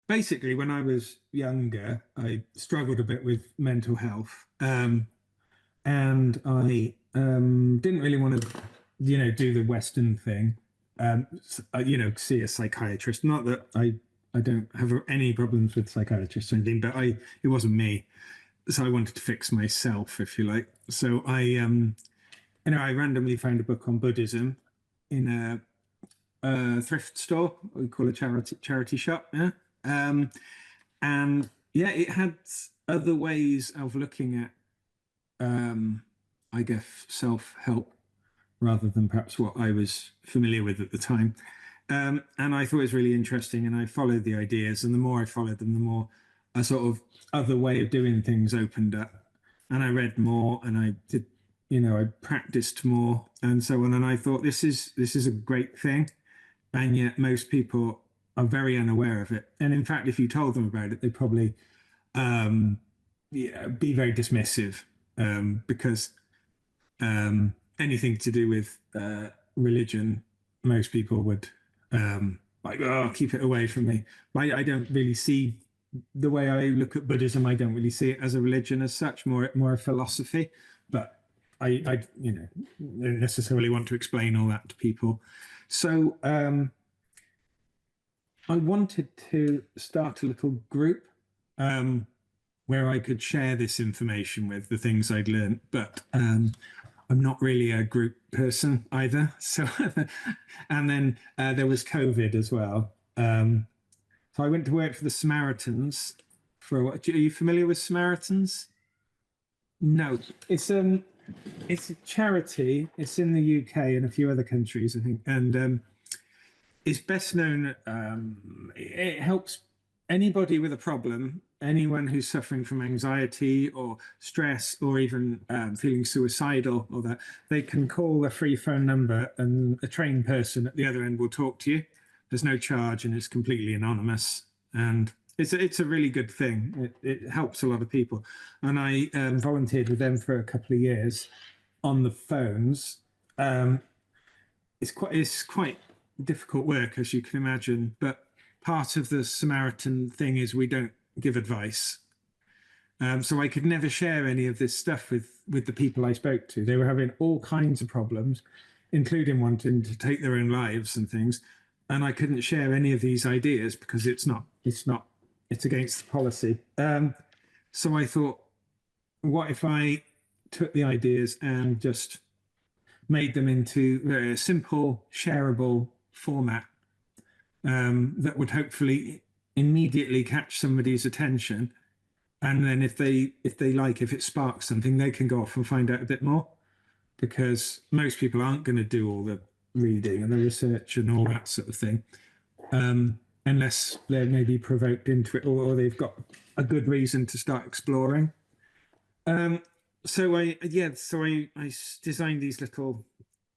basically, when I was younger, I struggled a bit with mental health, and I didn't really want to, do the Western thing, see a psychiatrist. Not that I don't have any problems with psychiatrists or anything, but it wasn't me, so I wanted to fix myself, if you like. So I randomly found a book on Buddhism in a thrift store, we call a charity shop, yeah. Um, and yeah, it had other ways of looking at, um, I guess, self-help rather than perhaps what I was familiar with at the time. And I thought it was really interesting, and I followed the ideas. And the more I followed them, the more a sort of other way of doing things opened up. And I read more, and I did, I practiced more, and so on. And I thought this is a great thing, and yet most people are very unaware of it. And in fact, if you told them about it, they'd probably um, be very dismissive, because anything to do with religion, most people would like, oh, keep it away from me. I don't really see the way I look at Buddhism. I don't really see it as a religion as such, more a philosophy. But I don't necessarily want to explain all that to people. So I wanted to start a little group, um, where I could share this information with the things I'd learned, but I'm not really a group person either. So, and then there was COVID as well. So I went to work for the Samaritans for what? Are you familiar with Samaritans? No, it's a charity. It's in the UK and a few other countries, I think, and it's best known. It helps anybody with a problem, anyone who's suffering from anxiety or stress, or even feeling suicidal, or that they can call a free phone number, and a trained person at the other end will talk to you. There's no charge, and it's completely anonymous. And it's a really good thing. It helps a lot of people. And I volunteered with them for a couple of years on the phones. Um, it's quite difficult work, as you can imagine, but part of the Samaritan thing is we don't give advice. So I could never share any of this stuff with the people I spoke to. They were having all kinds of problems, including wanting to take their own lives and things. And I couldn't share any of these ideas because it's against the policy. So I thought, what if I took the ideas and just made them into a simple, shareable format, that would hopefully immediately catch somebody's attention, and then if it sparks something, they can go off and find out a bit more, because most people aren't going to do all the reading and the research and all that sort of thing, unless they're maybe provoked into it, or they've got a good reason to start exploring. Um, so I designed these little,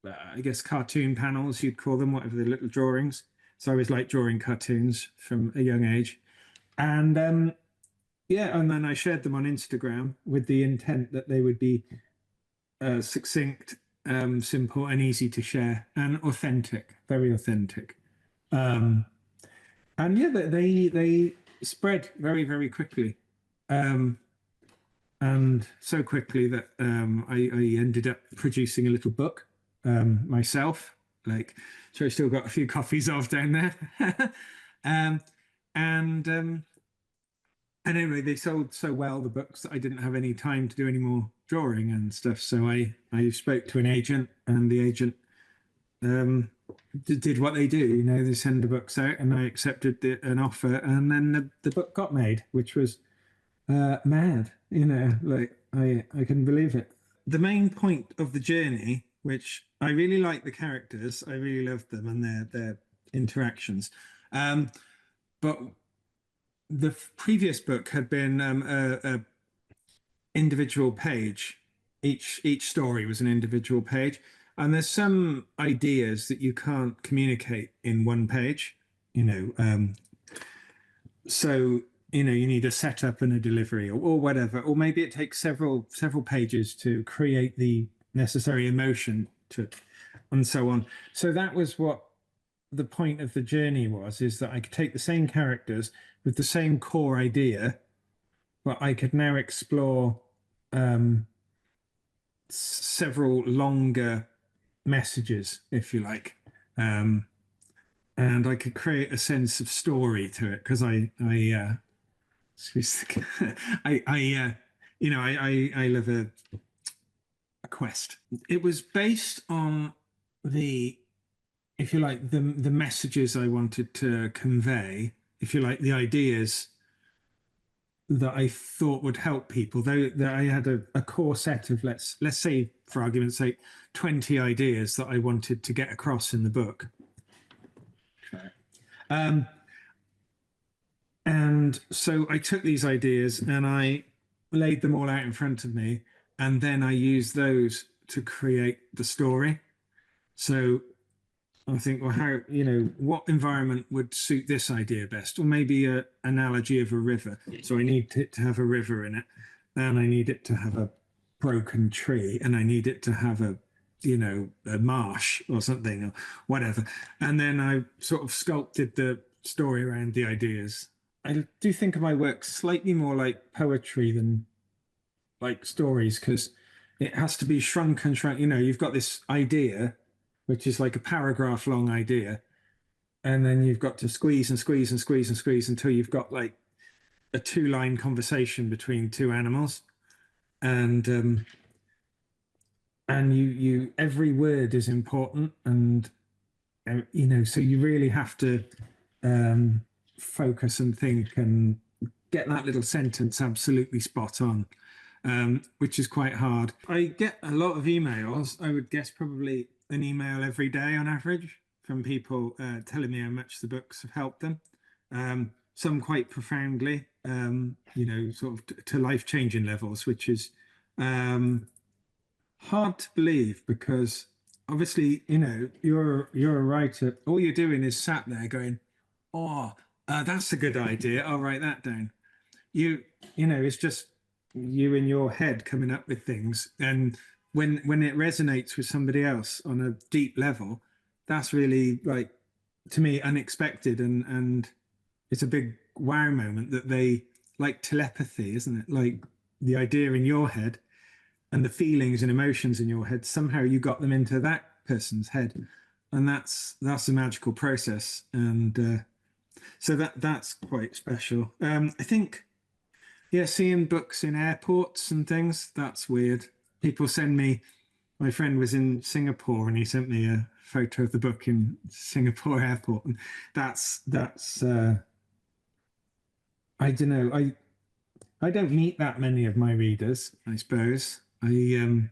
I guess, cartoon panels, you'd call them, whatever, the little drawings. So I always liked drawing cartoons from a young age. And yeah, and then I shared them on Instagram with the intent that they would be succinct, simple, and easy to share, and authentic, very authentic. Um, and yeah, they spread very, very quickly. Um, and so quickly that I ended up producing a little book, myself. Like, so I still got a few copies of down there. um, and and anyway, they sold so well, the books, that I didn't have any time to do any more drawing and stuff. So I spoke to an agent, and the agent um, did what they do. They send the books out, and I accepted an offer, and then the book got made, which was mad. Like, I couldn't believe it. The main point of the journey, which I really like the characters, I really loved them and their interactions. But the previous book had been a individual page. Each story was an individual page, and there's some ideas that you can't communicate in one page. So you need a setup and a delivery, or whatever, or maybe it takes several pages to create the necessary emotion to, and so on. So that was what the point of the journey was is that I could take the same characters with the same core idea, but I could now explore um, several longer messages, if you like, um, and I could create a sense of story to it because I I love a quest. It was based on the, if you like, the messages I wanted to convey, if you like, the ideas that I thought would help people. Though that I had a core set of let's say, for argument's sake, 20 ideas that I wanted to get across in the book. Um, and so I took these ideas and I laid them all out in front of me, and then I used those to create the story. So I think, well, how, what environment would suit this idea best? Or maybe an analogy of a river. So I need it to have a river in it, and I need it to have a broken tree, and I need it to have a marsh or something or whatever. And then I sort of sculpted the story around the ideas. I do think of my work slightly more like poetry than like stories because it has to be shrunk and shrunk. You've got this idea, which is like a paragraph long idea, and then you've got to squeeze and squeeze and squeeze and squeeze until you've got like a 2-line conversation between two animals, and you every word is important, and so you really have to focus and think and get that little sentence absolutely spot on, which is quite hard. I get a lot of emails. I would guess probably an email every day on average from people telling me how much the books have helped them. Some quite profoundly, sort of to life-changing levels, which is hard to believe because obviously, you're a writer. All you're doing is sat there going, "Oh, that's a good idea. I'll write that down." It's just you in your head coming up with things, and when it resonates with somebody else on a deep level, that's really, like, to me, unexpected, and it's a big wow moment that they, like telepathy, isn't it? Like the idea in your head and the feelings and emotions in your head, somehow you got them into that person's head, and that's a magical process, and so that's quite special. I think, yeah, seeing books in airports and things, that's weird. People send me, my friend was in Singapore and he sent me a photo of the book in Singapore airport, and that's I don't know. I don't meet that many of my readers, I suppose. And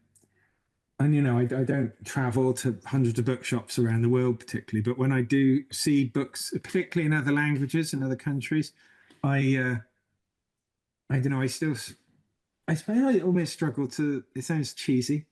I don't travel to hundreds of bookshops around the world particularly, but when I do see books, particularly in other languages in other countries, I don't know. I suppose I almost struggle to. It sounds cheesy,